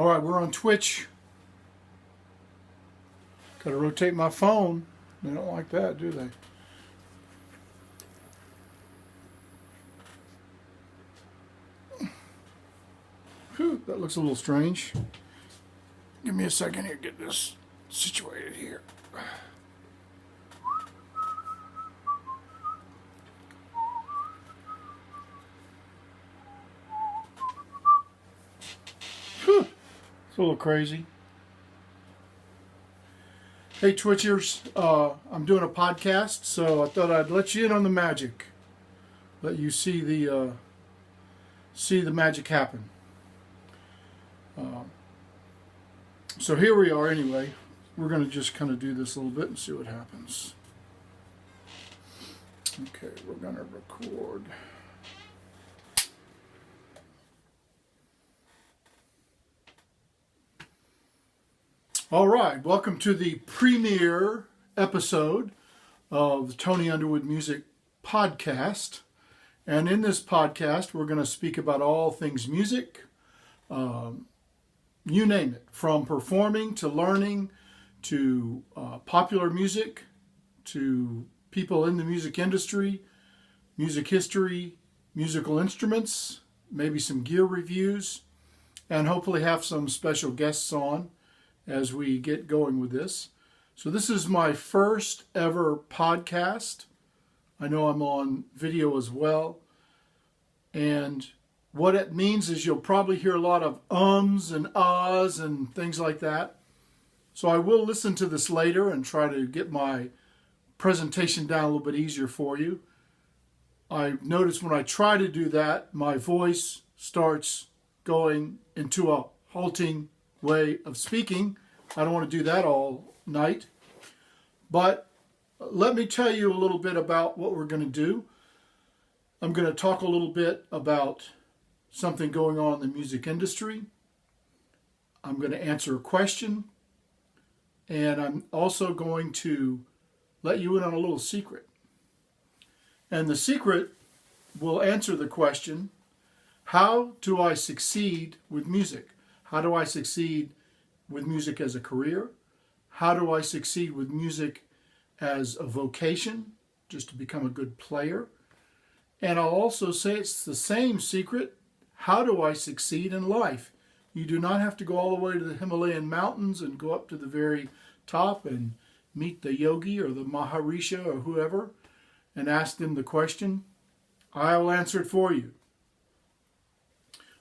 All right, we're on Twitch. Got to rotate my phone. They don't like that, do they? Whew, that looks a little strange. Give me a second here, get this situated here. Whew, it's a little crazy. Hey Twitchers, I'm doing a podcast, so I thought I'd let you in on the magic. Let you see the magic happen. So here we are anyway. We're going to just kind of do this a little bit and see what happens. Okay, we're going to record. All right, welcome to the premiere episode of the Tony Underwood Music Podcast. And in this podcast, we're going to speak about all things music, you name it, from performing to learning to popular music to people in the music industry, music history, musical instruments, maybe some gear reviews, and hopefully have some special guests on as we get going with this. So this is my first ever podcast. I know I'm on video as well. And what it means is you'll probably hear a lot of ums and ahs and things like that. So I will listen to this later and try to get my presentation down a little bit easier for you. I notice when I try to do that, my voice starts going into a halting way of speaking. I don't want to do that all night. But let me tell you a little bit about what we're going to do. I'm going to talk a little bit about something going on in the music industry. I'm going to answer a question. And I'm also going to let you in on a little secret. And the secret will answer the question, how do I succeed with music? How do I succeed with music as a career? How do I succeed with music as a vocation, just to become a good player? And I'll also say it's the same secret. How do I succeed in life? You do not have to go all the way to the Himalayan mountains and go up to the very top and meet the yogi or the Maharisha or whoever and ask them the question. I'll answer it for you.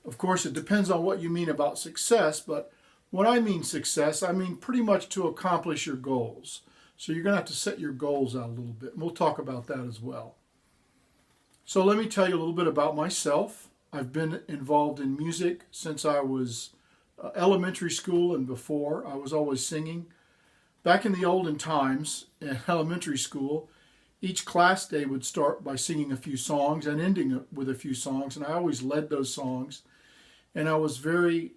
Of course, it depends on what you mean about success, but when I mean success, I mean pretty much to accomplish your goals. So you're going to have to set your goals out a little bit, and we'll talk about that as well. So let me tell you a little bit about myself. I've been involved in music since I was elementary school and before. I was always singing. Back in the olden times in elementary school, each class day would start by singing a few songs and ending with a few songs, and I always led those songs. And I was very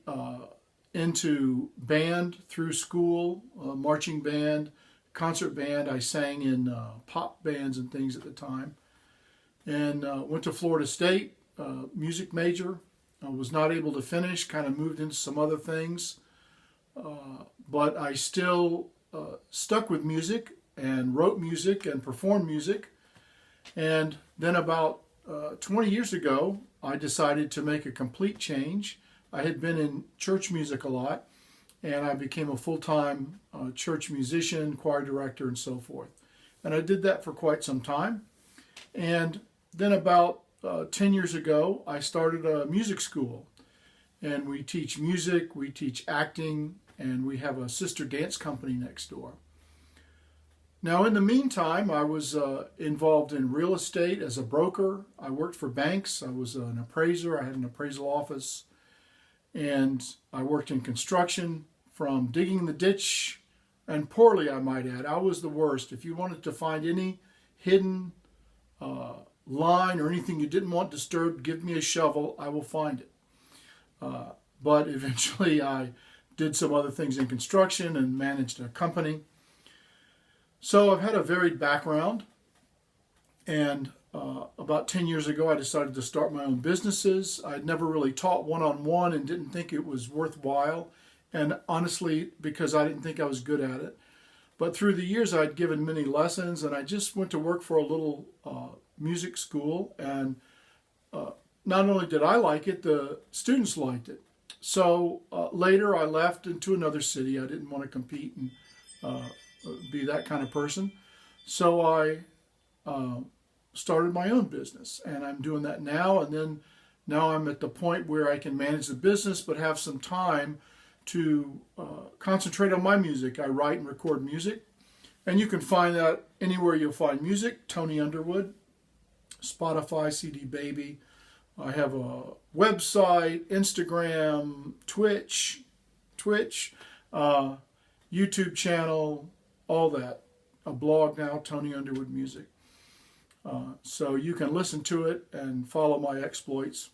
into band through school, marching band, concert band. I sang in pop bands and things at the time. And went to Florida State, music major. I was not able to finish, kind of moved into some other things. But I still stuck with music and wrote music and performed music. And then about 20 years ago, I decided to make a complete change. I had been in church music a lot, and I became a full-time church musician, choir director, and so forth. And I did that for quite some time. And then about 10 years ago, I started a music school. And we teach music, we teach acting, and we have a sister dance company next door. Now, in the meantime, I was involved in real estate as a broker. I worked for banks. I was an appraiser. I had an appraisal office. And I worked in construction, from digging the ditch, and poorly, I might add. I was the worst. If you wanted to find any hidden line or anything you didn't want disturbed, give me a shovel. I will find it. But eventually, I did some other things in construction and managed a company. So I've had a varied background, and about 10 years ago, I decided to start my own businesses. I'd never really taught one-on-one and didn't think it was worthwhile. And honestly, because I didn't think I was good at it. But through the years, I'd given many lessons, and I just went to work for a little music school. And not only did I like it, the students liked it. So later, I left into another city. I didn't want to compete and be that kind of person. So I started my own business, and I'm doing that now. And then now I'm at the point where I can manage the business, but have some time to concentrate on my music. I write and record music, and you can find that anywhere you'll find music. Tony Underwood, Spotify, CD Baby. I have a website, Instagram, Twitch, YouTube channel, all that. A blog now, Tony Underwood Music. So you can listen to it and follow my exploits.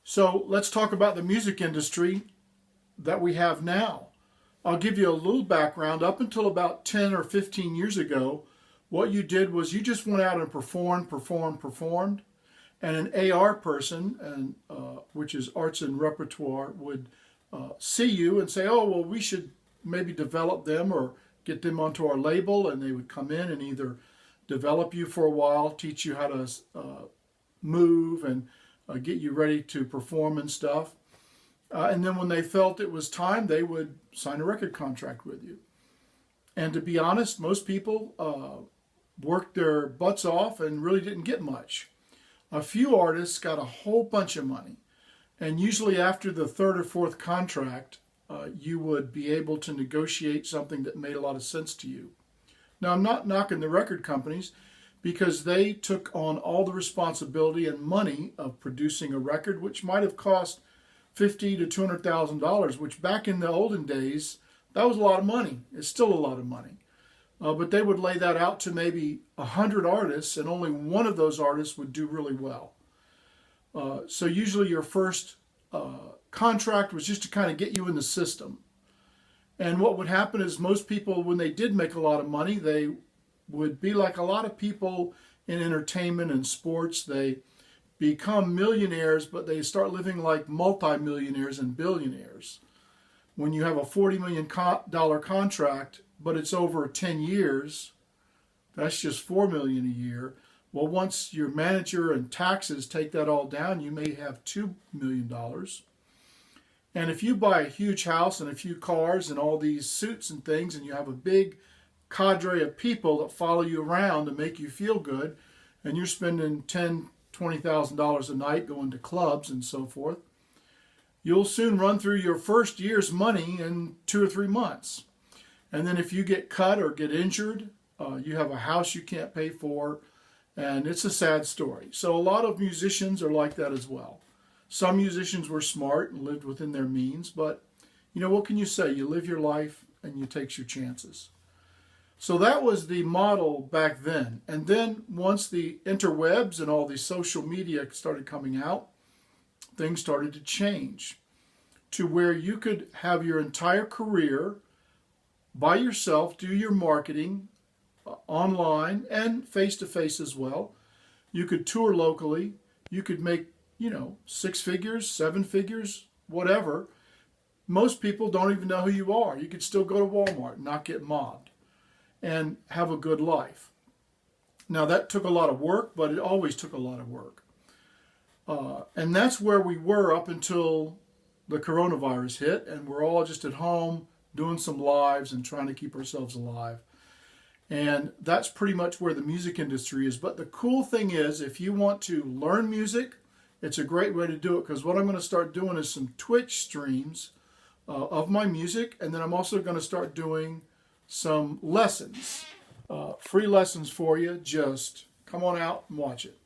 So let's talk about the music industry that we have now. I'll give you a little background. Up until about 10 or 15 years ago, what you did was you just went out and performed. And an AR person, which is arts and repertoire, would see you and say, oh, well, we should maybe develop them or get them onto our label. And they would come in and either develop you for a while, teach you how to move and get you ready to perform and stuff. And then when they felt it was time, they would sign a record contract with you. And to be honest, most people worked their butts off and really didn't get much. A few artists got a whole bunch of money. And usually after the third or fourth contract, you would be able to negotiate something that made a lot of sense to you. Now, I'm not knocking the record companies because they took on all the responsibility and money of producing a record, which might have cost $50,000 to $200,000, which back in the olden days, that was a lot of money. It's still a lot of money. But they would lay that out to maybe 100 artists, and only one of those artists would do really well. So usually your first contract was just to kind of get you in the system. And what would happen is most people, when they did make a lot of money, they would be like a lot of people in entertainment and sports. They become millionaires, but they start living like multimillionaires and billionaires. When you have a $40 million contract, but it's over 10 years, that's just $4 million a year. Well, once your manager and taxes take that all down, you may have $2 million. And if you buy a huge house and a few cars and all these suits and things, and you have a big cadre of people that follow you around to make you feel good, and you're spending $10,000, $20,000 a night going to clubs and so forth, you'll soon run through your first year's money in 2 or 3 months. And then if you get cut or get injured, you have a house you can't pay for, and it's a sad story. So a lot of musicians are like that as well. Some musicians were smart and lived within their means, but what can you say? You live your life and you take your chances. So that was the model back then. And then once the interwebs and all the social media started coming out, things started to change to where you could have your entire career by yourself, do your marketing online and face-to-face as well. You could tour locally. You could make, 6 figures, 7 figures, whatever. Most people don't even know who you are. You could still go to Walmart and not get mobbed and have a good life. Now, that took a lot of work, but it always took a lot of work. And that's where we were up until the coronavirus hit, and we're all just at home doing some lives and trying to keep ourselves alive. And that's pretty much where the music industry is. But the cool thing is, if you want to learn music, it's a great way to do it, because what I'm going to start doing is some Twitch streams of my music, and then I'm also going to start doing some lessons, free lessons for you. Just come on out and watch it.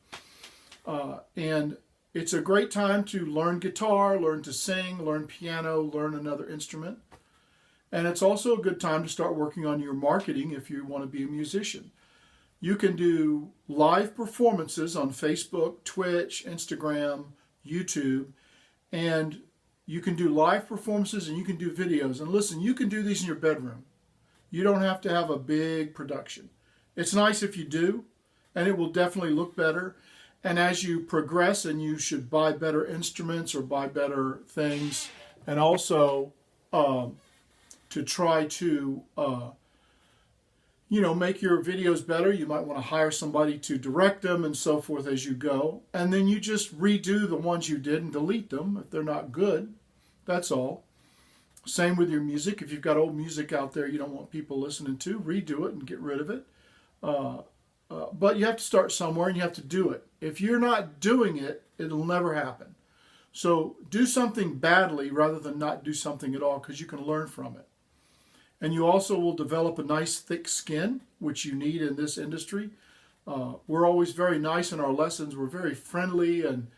And it's a great time to learn guitar, learn to sing, learn piano, learn another instrument. And it's also a good time to start working on your marketing if you want to be a musician. You can do live performances on Facebook, Twitch, Instagram, YouTube, and you can do live performances and you can do videos. And listen, you can do these in your bedroom. You don't have to have a big production. It's nice if you do, and it will definitely look better. And as you progress, and you should buy better instruments or buy better things, and also to try to make your videos better. You might want to hire somebody to direct them and so forth as you go. And then you just redo the ones you did and delete them if they're not good. That's all. Same with your music. If you've got old music out there you don't want people listening to, redo it and get rid of it. But you have to start somewhere, and you have to do it. If you're not doing it, it'll never happen. So do something badly rather than not do something at all, because you can learn from it. And you also will develop a nice thick skin, which you need in this industry. We're always very nice in our lessons. We're very friendly and,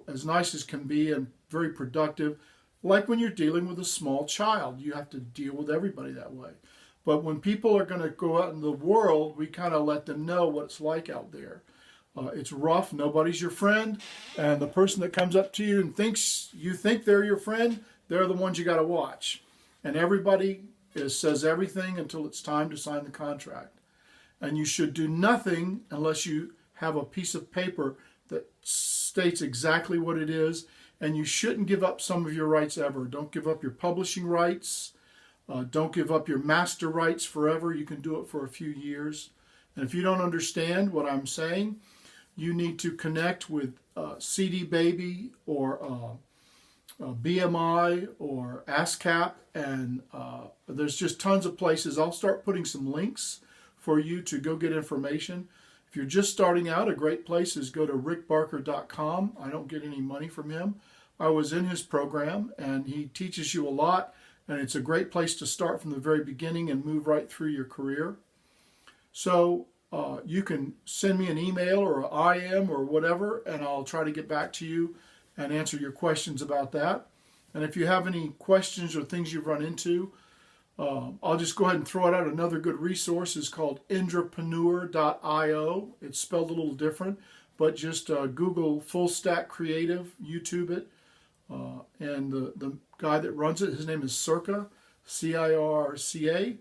as nice as can be, and very productive. Like when you're dealing with a small child, you have to deal with everybody that way. But when people are going to go out in the world, we kind of let them know what it's like out there. It's rough. Nobody's your friend. And the person that comes up to you and thinks you think they're your friend, they're the ones you got to watch. And everybody says everything until it's time to sign the contract. And you should do nothing unless you have a piece of paper that states exactly what it is. And you shouldn't give up some of your rights ever. Don't give up your publishing rights. Don't give up your master rights forever. You can do it for a few years. And if you don't understand what I'm saying, you need to connect with CD Baby or BMI or ASCAP. And there's just tons of places. I'll start putting some links for you to go get information. If you're just starting out, a great place is go to rickbarker.com. I don't get any money from him. I was in his program, and he teaches you a lot. And it's a great place to start from the very beginning and move right through your career. So you can send me an email or an IM or whatever, and I'll try to get back to you and answer your questions about that. And if you have any questions or things you've run into, I'll just go ahead and throw it out. Another good resource is called intrapreneur.io. It's spelled a little different, but just Google Full Stack Creative, YouTube it. And the guy that runs it, his name is Circa, Circa.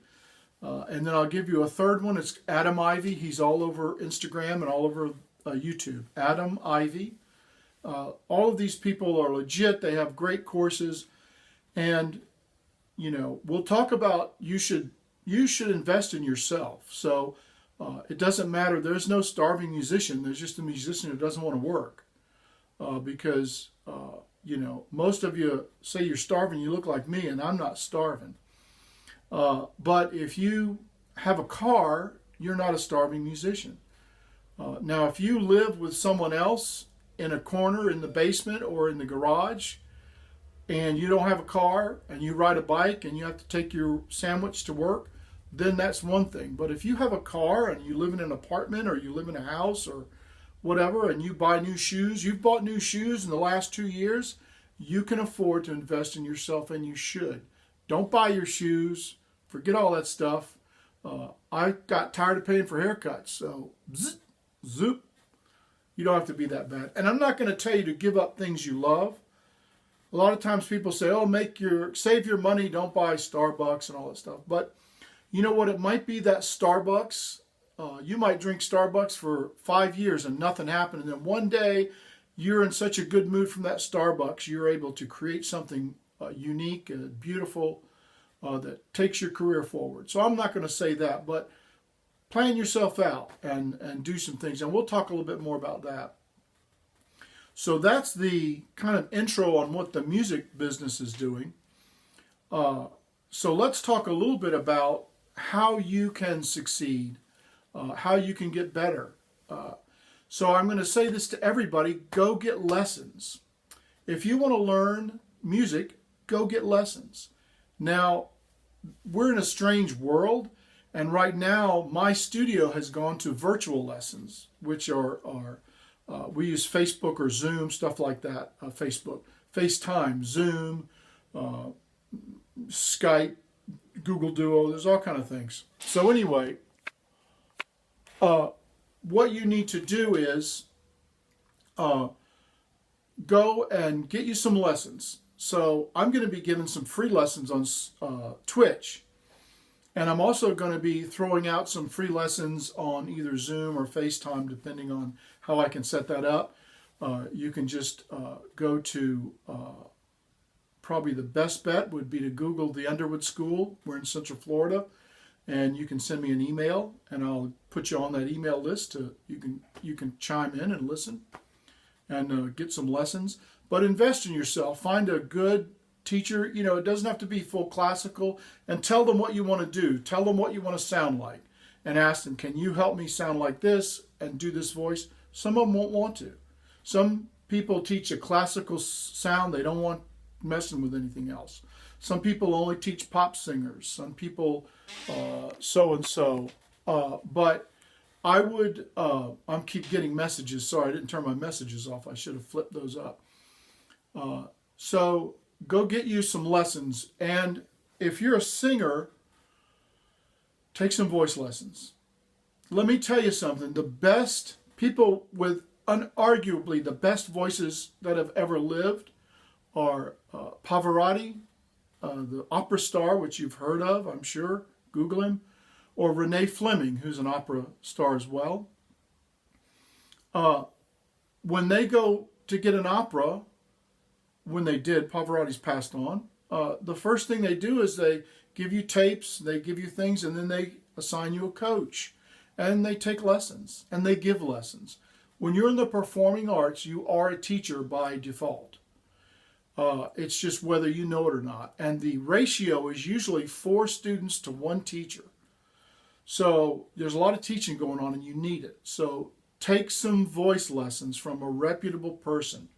And then I'll give you a third one. It's Adam Ivy. He's all over Instagram and all over YouTube. Adam Ivy. All of these people are legit. They have great courses. And, we'll talk about you should invest in yourself. So it doesn't matter. There's no starving musician. There's just a musician who doesn't want to work. Because most of you say you're starving, you look like me, and I'm not starving. But if you have a car, you're not a starving musician. Now, if you live with someone else in a corner in the basement or in the garage, and you don't have a car, and you ride a bike, and you have to take your sandwich to work, then that's one thing. But if you have a car, and you live in an apartment, or you live in a house, or whatever, and you buy new shoes, you've bought new shoes in the last 2 years, you can afford to invest in yourself, and you should. Don't buy your shoes. Forget all that stuff. I got tired of paying for haircuts, so zoop. You don't have to be that bad. And I'm not going to tell you to give up things you love. A lot of times people say, save your money, don't buy Starbucks and all that stuff. But you know what? It might be that Starbucks. You might drink Starbucks for 5 years and nothing happened. And then one day you're in such a good mood from that Starbucks, you're able to create something unique and beautiful that takes your career forward. So I'm not going to say that, but plan yourself out and do some things. And we'll talk a little bit more about that. So that's the kind of intro on what the music business is doing. So let's talk a little bit about how you can succeed, how you can get better. So I'm going to say this to everybody, go get lessons. If you want to learn music, go get lessons. Now, we're in a strange world, and right now my studio has gone to virtual lessons, which are we use Facebook or Zoom, stuff like that, FaceTime, Zoom, Skype, Google Duo, there's all kind of things. So anyway, what you need to do is go and get you some lessons. So I'm going to be giving some free lessons on Twitch. And I'm also going to be throwing out some free lessons on either Zoom or FaceTime, depending on how I can set that up. You can just go to, probably the best bet would be to Google the Underwood School. We're in Central Florida. And you can send me an email, and I'll put you on that email list. You can chime in and listen and get some lessons. But invest in yourself. Find a good teacher. It doesn't have to be full classical. And tell them what you want to do. Tell them what you want to sound like. And ask them, can you help me sound like this and do this voice? Some of them won't want to. Some people teach a classical sound. They don't want messing with anything else. Some people only teach pop singers. Some people so-and-so. But I would, I'm keep getting messages. Sorry, I didn't turn my messages off. I should have flipped those up. So go get you some lessons. And if you're a singer, take some voice lessons. Let me tell you something. The best people with unarguably the best voices that have ever lived are Pavarotti, the opera star, which you've heard of, I'm sure. Google him. Or Renee Fleming, who's an opera star as well. When they go to get an opera, when they did, Pavarotti's passed on, the first thing they do is they give you tapes, they give you things, and then they assign you a coach. And they take lessons, and they give lessons. When you're in the performing arts, you are a teacher by default. It's just whether you know it or not. And the ratio is usually 4 students to 1 teacher. So there's a lot of teaching going on and you need it. So take some voice lessons from a reputable person.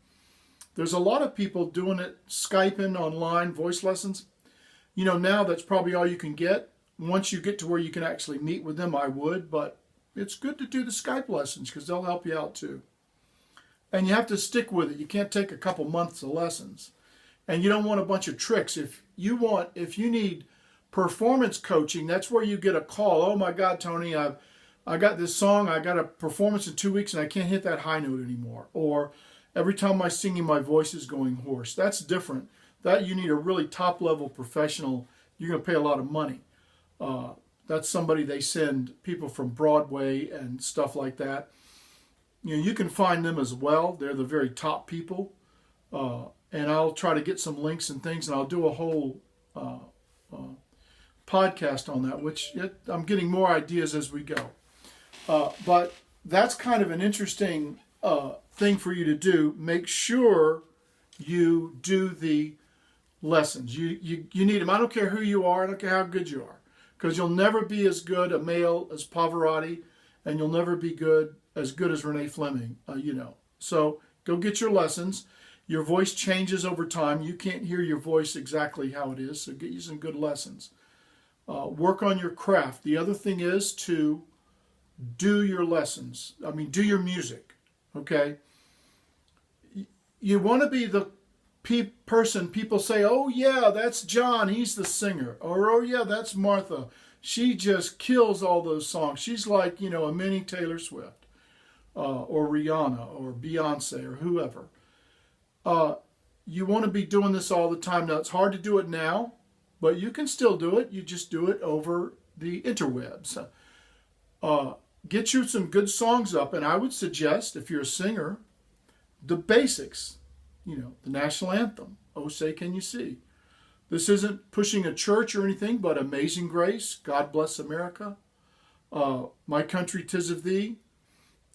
There's a lot of people doing it, Skyping online, voice lessons. Now that's probably all you can get. Once you get to where you can actually meet with them, I would. But it's good to do the Skype lessons because they'll help you out too. And you have to stick with it. You can't take a couple months of lessons. And you don't want a bunch of tricks. If you need performance coaching, that's where you get a call. Oh my God, Tony, I got this song, I got a performance in 2 weeks and I can't hit that high note anymore. Or every time I'm singing, my voice is going hoarse. That's different. That you need a really top level professional. You're going to pay a lot of money. That's somebody they send people from Broadway and stuff like that. You can find them as well. They're the very top people. And I'll try to get some links and things, and I'll do a whole podcast on that, which I'm getting more ideas as we go. But that's kind of an interesting thing for you to do. Make sure you do the lessons. You need them. I don't care who you are. I don't care how good you are. Because you'll never be as good a male as Pavarotti, and you'll never be as good as Renee Fleming, So go get your lessons. Your voice changes over time. You can't hear your voice exactly how it is, so get you some good lessons. Work on your craft. The other thing is to do your lessons. Do your music, okay? You want to be the person people say, oh yeah, that's John, he's the singer. Or, oh yeah, that's Martha. She just kills all those songs. She's like, a mini Taylor Swift. Or Rihanna or Beyonce or whoever. You want to be doing this all the time. Now, it's hard to do it now, but you can still do it. You just do it over the interwebs. Get you some good songs up, and I would suggest, if you're a singer, the basics. The national anthem, Oh Say Can You See. This isn't pushing a church or anything, but Amazing Grace, God Bless America, My Country 'Tis of Thee.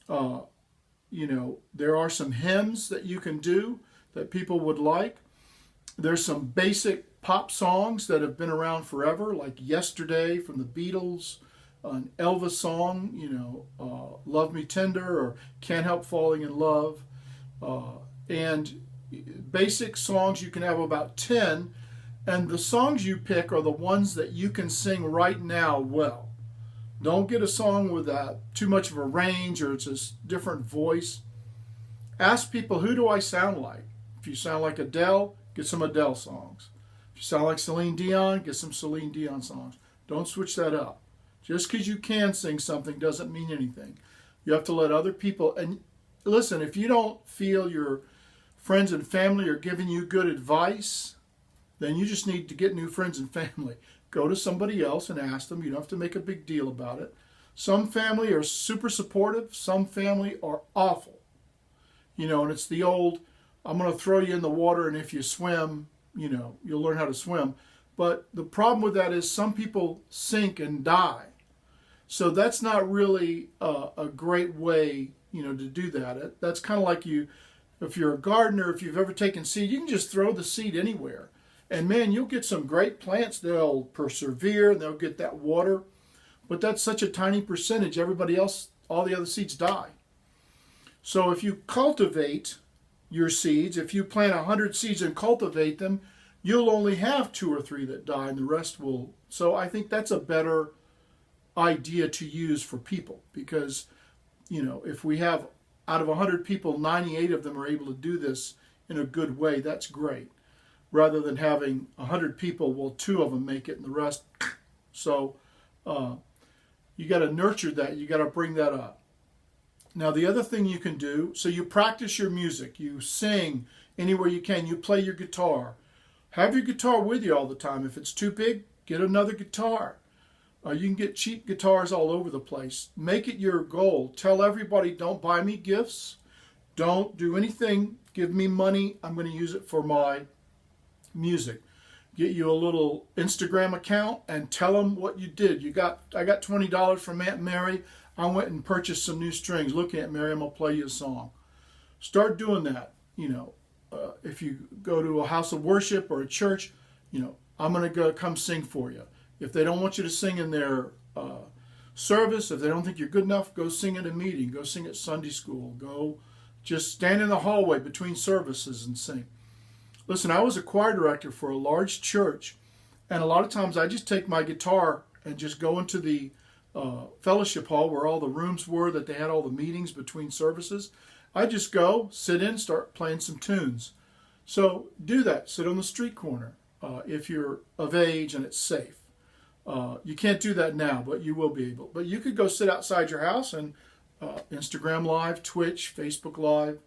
There are some hymns that you can do that people would like. There's some basic pop songs that have been around forever, like Yesterday from the Beatles, an Elvis song, Love Me Tender or Can't Help Falling in Love. And basic songs, you can have about 10. And the songs you pick are the ones that you can sing right now well. Don't get a song with too much of a range or it's a different voice. Ask people, who do I sound like? If you sound like Adele, get some Adele songs. If you sound like Celine Dion, get some Celine Dion songs. Don't switch that up. Just because you can sing something doesn't mean anything. You have to let other people, and listen, if you don't feel your friends and family are giving you good advice, then you just need to get new friends and family. go to somebody else and ask them. You don't have to make a big deal about it. Some family are super supportive. Some family are awful. And it's the old, I'm going to throw you in the water, and if you swim, you'll learn how to swim. But the problem with that is some people sink and die. So that's not really a great way, to do that. That's kind of like if you're a gardener, if you've ever taken seed, you can just throw the seed anywhere. And man, you'll get some great plants. They'll persevere, and they'll get that water. But that's such a tiny percentage. Everybody else, all the other seeds die. So if you cultivate your seeds, if you plant 100 seeds and cultivate them, you'll only have 2 or 3 that die, and the rest will. So I think that's a better idea to use for people, because, if we have out of 100 people, 98 of them are able to do this in a good way, that's great. Rather than having 100 people, well, 2 of them make it and the rest. So you got to nurture that. You got to bring that up. Now, the other thing you can do, so you practice your music. You sing anywhere you can. You play your guitar. Have your guitar with you all the time. If it's too big, get another guitar. You can get cheap guitars all over the place. Make it your goal. Tell everybody, don't buy me gifts. Don't do anything. Give me money. I'm going to use it for my music. Get you a little Instagram account and tell them what you did. I got $20 from Aunt Mary. I went and purchased some new strings. Look, Aunt Mary, I'm going to play you a song. Start doing that. If you go to a house of worship or a church, I'm going to come sing for you. If they don't want you to sing in their service, if they don't think you're good enough, go sing at a meeting. Go sing at Sunday school. Go just stand in the hallway between services and sing. Listen, I was a choir director for a large church, and a lot of times I just take my guitar and just go into the fellowship hall where all the rooms were that they had all the meetings between services. I just go, sit in, start playing some tunes. So do that. Sit on the street corner if you're of age and it's safe. You can't do that now, but you will be able. But you could go sit outside your house and Instagram Live, Twitch, Facebook Live,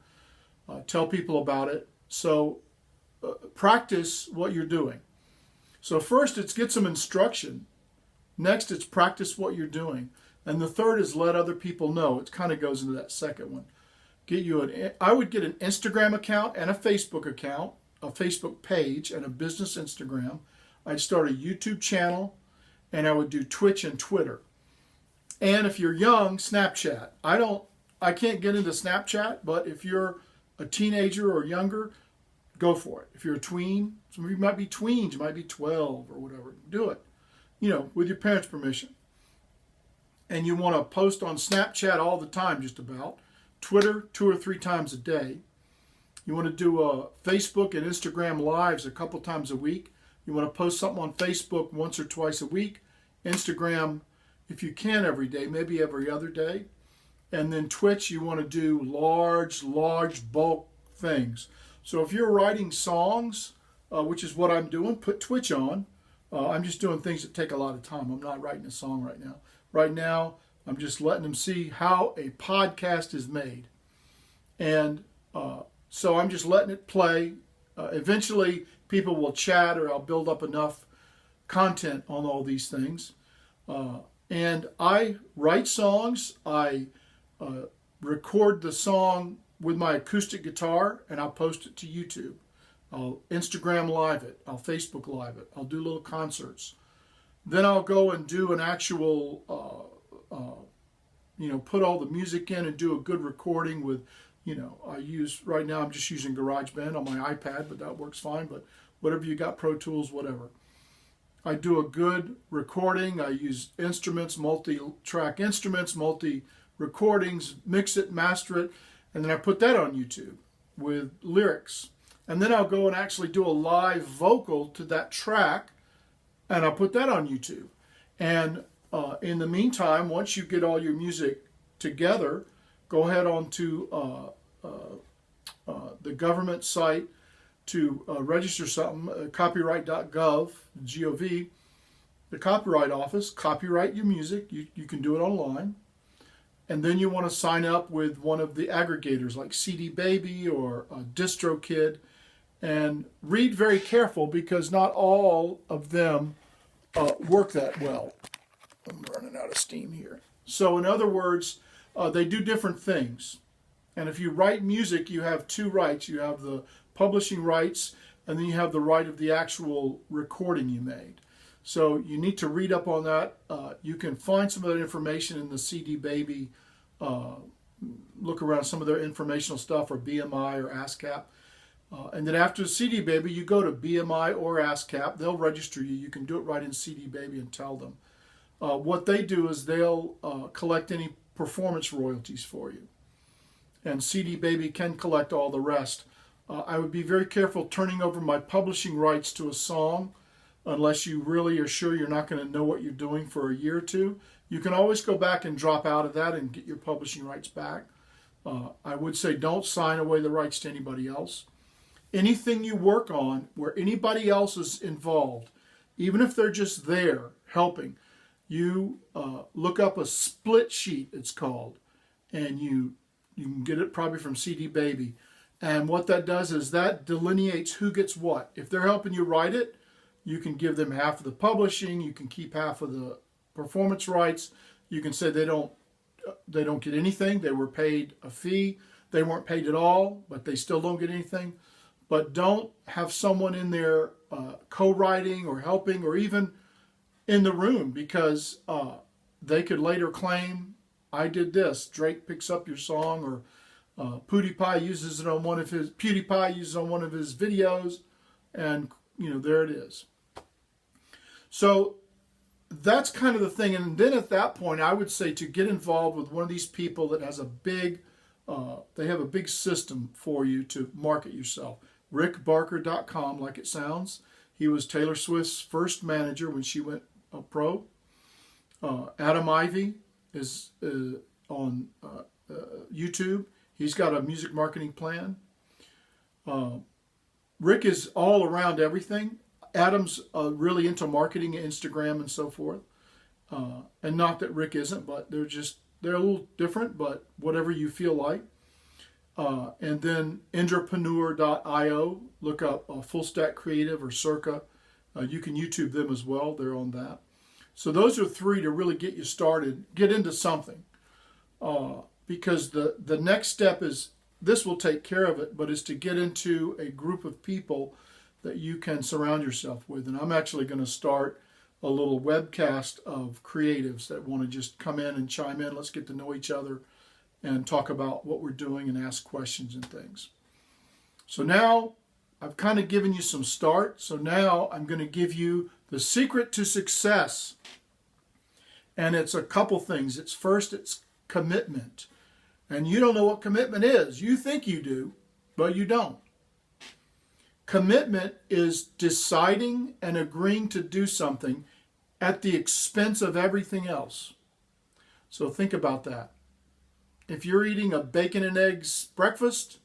tell people about it. So practice what you're doing. So first it's get some instruction. Next it's practice what you're doing. And the third is let other people know. It kind of goes into that second one. I would get an Instagram account and a Facebook account, a Facebook page and a business Instagram. I'd start a YouTube channel, and I would do Twitch and Twitter. And if you're young, Snapchat. I can't get into Snapchat, but if you're a teenager or younger, go for it. If you're a tween, some of you might be tweens, you might be 12 or whatever, do it, with your parents' permission. And you want to post on Snapchat all the time, just about. Twitter 2 or 3 times a day. You want to do Facebook and Instagram Lives a couple times a week. You want to post something on Facebook once or twice a week. Instagram, if you can, every day, maybe every other day. And then Twitch, you want to do large bulk things. So if you're writing songs, which is what I'm doing, put Twitch on. I'm just doing things that take a lot of time. I'm not writing a song right now. Right now, I'm just letting them see how a podcast is made. And so I'm just letting it play. Eventually, people will chat, or I'll build up enough content on all these things. And I write songs. I record the song with my acoustic guitar, and I'll post it to YouTube. I'll Instagram Live it. I'll Facebook Live it. I'll do little concerts. Then I'll go and do an actual, put all the music in and do a good recording with, right now I'm just using GarageBand on my iPad, but that works fine. But whatever you got, Pro Tools, whatever. I do a good recording. I use instruments, multi-track instruments, multi-recordings, mix it, master it, and then I put that on YouTube with lyrics. And then I'll go and actually do a live vocal to that track, and I'll put that on YouTube. And in the meantime, once you get all your music together, go ahead on to the government site to register something, copyright.gov, G-O-V, the Copyright Office, copyright your music. You can do it online. And then you want to sign up with one of the aggregators like CD Baby or DistroKid, and read very careful, because not all of them work that well. I'm running out of steam here. So in other words, they do different things. And if you write music, you have two rights. You have the publishing rights, and then you have the right of the actual recording you made. So you need to read up on that. You can find some of that information in the CD Baby. Look around some of their informational stuff, or BMI or ASCAP. And then after CD Baby, you go to BMI or ASCAP. They'll register you. You can do it right in CD Baby and tell them. What they do is they'll collect any performance royalties for you. And CD Baby can collect all the rest. I would be very careful turning over my publishing rights to a song unless you really are sure you're not going to know what you're doing for a year or two. You can always go back and drop out of that and get your publishing rights back. I would say don't sign away the rights to anybody else. Anything you work on where anybody else is involved, even if they're just there helping, you look up a split sheet, it's called, and you can get it probably from CD Baby. And what that does is that delineates who gets what. If they're helping you write it, you can give them half of the publishing. You can keep half of the performance rights. You can say they don't get anything. They were paid a fee. They weren't paid at all, but they still don't get anything. But don't have someone in there co-writing or helping or even in the room, because they could later claim, I did this. Drake picks up your song, or PewDiePie uses it on one of his videos, and there it is. So that's kind of the thing. And then at that point, I would say to get involved with one of these people that has they have a big system for you to market yourself. RickBarker.com, like it sounds. He was Taylor Swift's first manager when she went pro. Adam Ivy is on YouTube. He's got a music marketing plan. Rick is all around everything. Adam's really into marketing, Instagram, and so forth. And not that Rick isn't, but they're a little different, but whatever you feel like. And then entrepreneur.io, look up Full Stack Creative or Circa. You can YouTube them as well. They're on that. So those are three to really get you started, get into something. Because the next step is, this will take care of it, but is to get into a group of people that you can surround yourself with. And I'm actually going to start a little webcast of creatives that want to just come in and chime in. Let's get to know each other and talk about what we're doing and ask questions and things. So now I've kind of given you some start. So now I'm going to give you the secret to success. And it's a couple things. It's commitment. And you don't know what commitment is. You think you do, but you don't. Commitment is deciding and agreeing to do something at the expense of everything else. So think about that. If you're eating a bacon and eggs breakfast,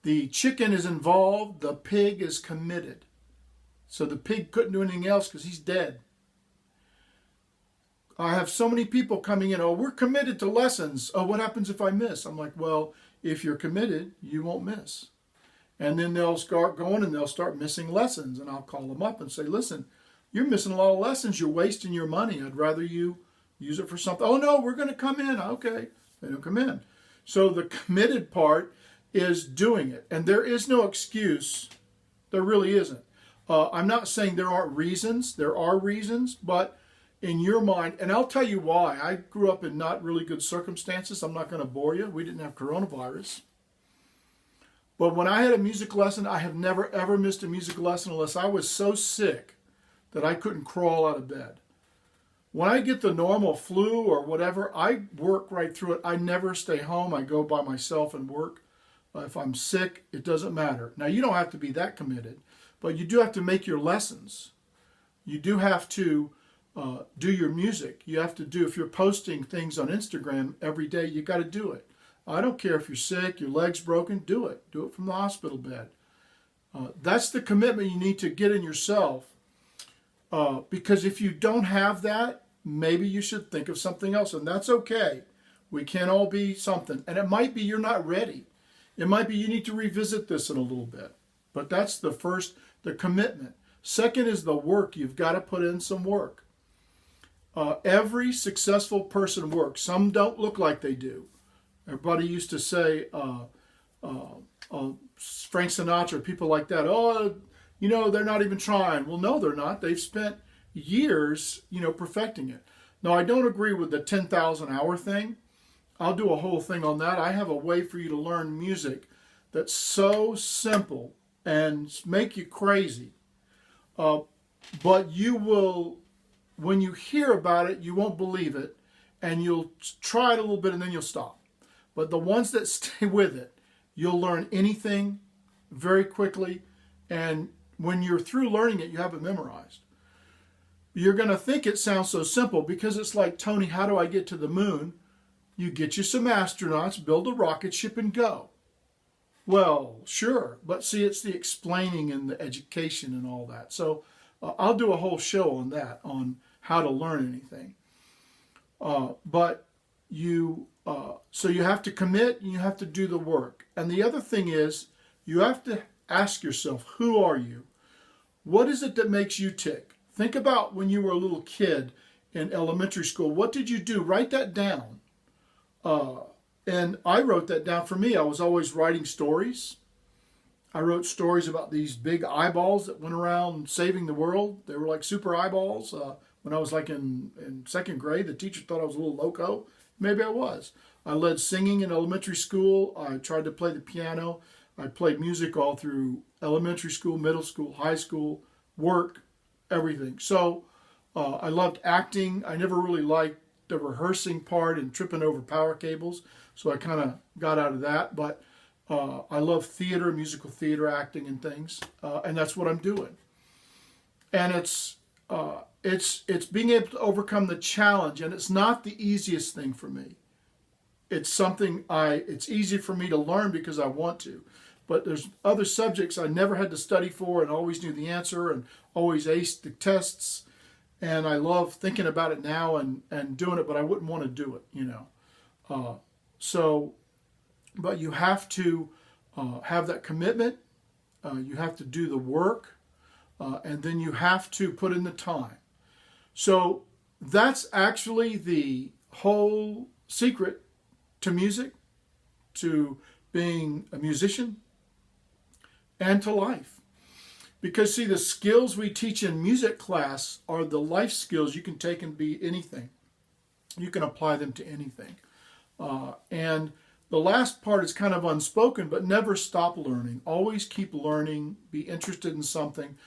the chicken is involved, the pig is committed. So the pig couldn't do anything else because he's dead. I have so many people coming in, we're committed to lessons. What happens if I miss? I'm like, well, if you're committed, you won't miss. And then they'll start going and they'll start missing lessons. And I'll call them up and say, listen, you're missing a lot of lessons. You're wasting your money. I'd rather you use it for something. Oh, no, we're going to come in. Okay. They don't come in. So the committed part is doing it. And there is no excuse. There really isn't. I'm not saying there aren't reasons. There are reasons, but in your mind, and I'll tell you why. I grew up in not really good circumstances. I'm not going to bore you. We didn't have coronavirus. But when I had a music lesson, I have never, ever missed a music lesson unless I was so sick that I couldn't crawl out of bed. When I get the normal flu or whatever, I work right through it. I never stay home. I go by myself and work. If I'm sick, it doesn't matter. Now, you don't have to be that committed, but you do have to make your lessons. You do have to do your music. You have to do, if you're posting things on Instagram every day, you got to do it. I don't care if you're sick, your leg's broken, do it. Do it from the hospital bed. That's the commitment you need to get in yourself. Because if you don't have that, maybe you should think of something else, and that's okay. We can't all be something. And it might be you're not ready. It might be you need to revisit this in a little bit. But that's the commitment. Second is the work. You've got to put in some work. Every successful person works. Some don't look like they do. Everybody used to say, Frank Sinatra, people like that, oh, they're not even trying. Well, no, they're not. They've spent years, perfecting it. Now, I don't agree with the 10,000 hour thing. I'll do a whole thing on that. I have a way for you to learn music that's so simple and make you crazy. But you will, when you hear about it, you won't believe it, and you'll try it a little bit and then you'll stop. But the ones that stay with it, you'll learn anything very quickly, and when you're through learning it, you have it memorized. You're going to think it sounds so simple because it's like, Tony, how do I get to the moon? You get you some astronauts, build a rocket ship, and go. Well, sure, but see, it's the explaining and the education and all that. So I'll do a whole show on that, on how to learn anything. So you have to commit and you have to do the work. And the other thing is, you have to ask yourself, who are you? What is it that makes you tick? Think about when you were a little kid in elementary school. What did you do? Write that down. And I wrote that down. For me, I was always writing stories. I wrote stories about these big eyeballs that went around saving the world. They were like super eyeballs. When I was like in second grade, the teacher thought I was a little loco. Maybe I was. I led singing in elementary school. I tried to play the piano. I played music all through elementary school, middle school, high school, work, everything. So I loved acting. I never really liked the rehearsing part and tripping over power cables. So I kind of got out of that. But I love theater, musical theater acting and things. And that's what I'm doing. And it's being able to overcome the challenge. And it's not the easiest thing for me. It's something it's easy for me to learn because I want to. But there's other subjects I never had to study for and always knew the answer and always aced the tests. And I love thinking about it now and doing it, but I wouldn't want to do it, But you have to have that commitment. You have to do the work. And then you have to put in the time. So that's actually the whole secret to music, to being a musician, and to life. Because, see, the skills we teach in music class are the life skills you can take and be anything. You can apply them to anything. And the last part is kind of unspoken, but never stop learning. Always keep learning. Be interested in something.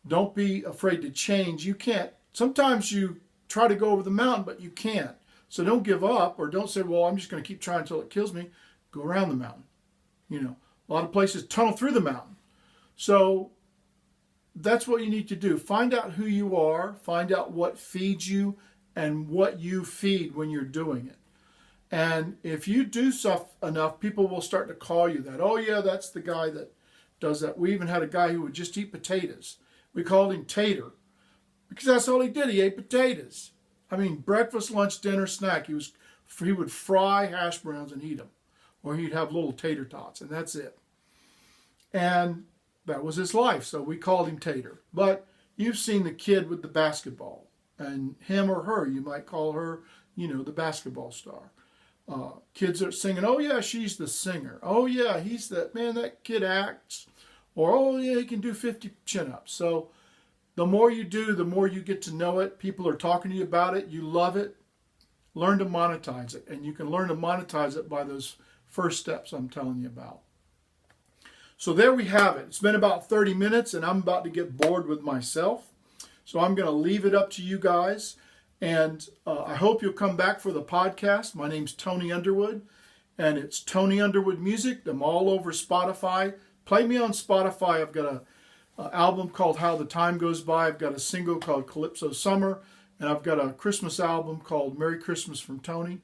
Don't be afraid to change. You can't. Sometimes you try to go over the mountain, but you can't. So don't give up, or don't say, well, I'm just going to keep trying until it kills me. Go around the mountain. A lot of places tunnel through the mountain. So that's what you need to do. Find out who you are. Find out what feeds you and what you feed when you're doing it. And if you do stuff enough, people will start to call you that. Oh, yeah, that's the guy that does that. We even had a guy who would just eat potatoes. We called him Tater because that's all he did. He ate potatoes. I mean, breakfast, lunch, dinner, snack. He would fry hash browns and eat them. Or he'd have little tater tots, and that's it. And that was his life, so we called him Tater. But you've seen the kid with the basketball, and him or her, you might call her, the basketball star. Kids are singing, oh yeah, she's the singer. Oh yeah, he's that kid acts. Or, oh yeah, he can do 50 chin-ups. So the more you do, the more you get to know it. People are talking to you about it. You love it. Learn to monetize it. And you can learn to monetize it by those first steps I'm telling you about. So there we have it. It's been about 30 minutes and I'm about to get bored with myself. So I'm going to leave it up to you guys. And I hope you'll come back for the podcast. My name's Tony Underwood and it's Tony Underwood Music. I'm all over Spotify. Play me on Spotify. I've got an album called How the Time Goes By. I've got a single called Calypso Summer. And I've got a Christmas album called Merry Christmas from Tony.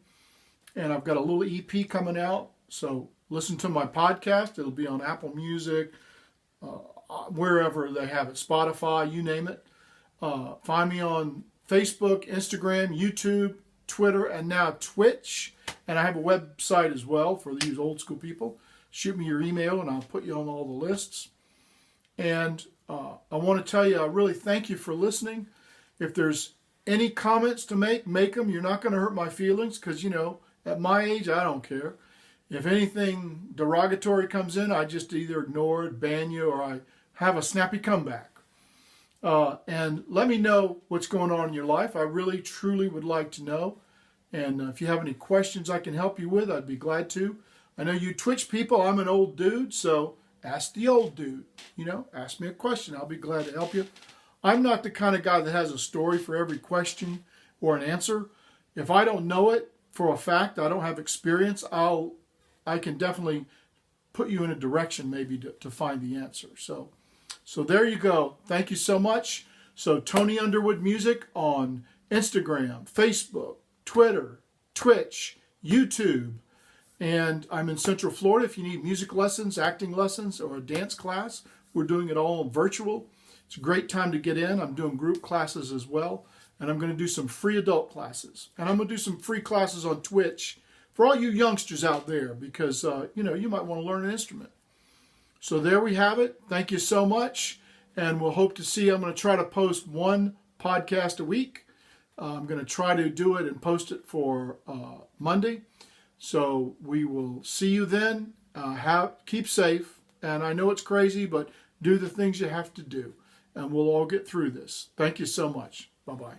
And I've got a little EP coming out. So listen to my podcast. It'll be on Apple Music, wherever they have it, Spotify, you name it. Find me on Facebook, Instagram, YouTube, Twitter, and now Twitch. And I have a website as well for these old school people. Shoot me your email and I'll put you on all the lists. And I want to tell you, I really thank you for listening. If there's any comments to make them. You're not going to hurt my feelings because, at my age, I don't care. If anything derogatory comes in, I just either ignore it, ban you, or I have a snappy comeback. And let me know what's going on in your life. I really, truly would like to know. And if you have any questions I can help you with, I'd be glad to. I know you Twitch people, I'm an old dude, so ask the old dude. Ask me a question. I'll be glad to help you. I'm not the kind of guy that has a story for every question or an answer. If I don't know it for a fact, I don't have experience, I can definitely put you in a direction maybe to find the answer. So there you go. Thank you so much. So Tony Underwood Music on Instagram, Facebook, Twitter, Twitch, YouTube. And I'm in Central Florida. If you need music lessons, acting lessons, or a dance class, we're doing it all virtual. It's a great time to get in. I'm doing group classes as well. And I'm going to do some free adult classes. And I'm going to do some free classes on Twitch for all you youngsters out there because, you might want to learn an instrument. So there we have it. Thank you so much. And we'll hope to see. I'm going to try to post one podcast a week. I'm going to try to do it and post it for Monday. So we will see you then. Keep safe. And I know it's crazy, but do the things you have to do. And we'll all get through this. Thank you so much. Bye-bye.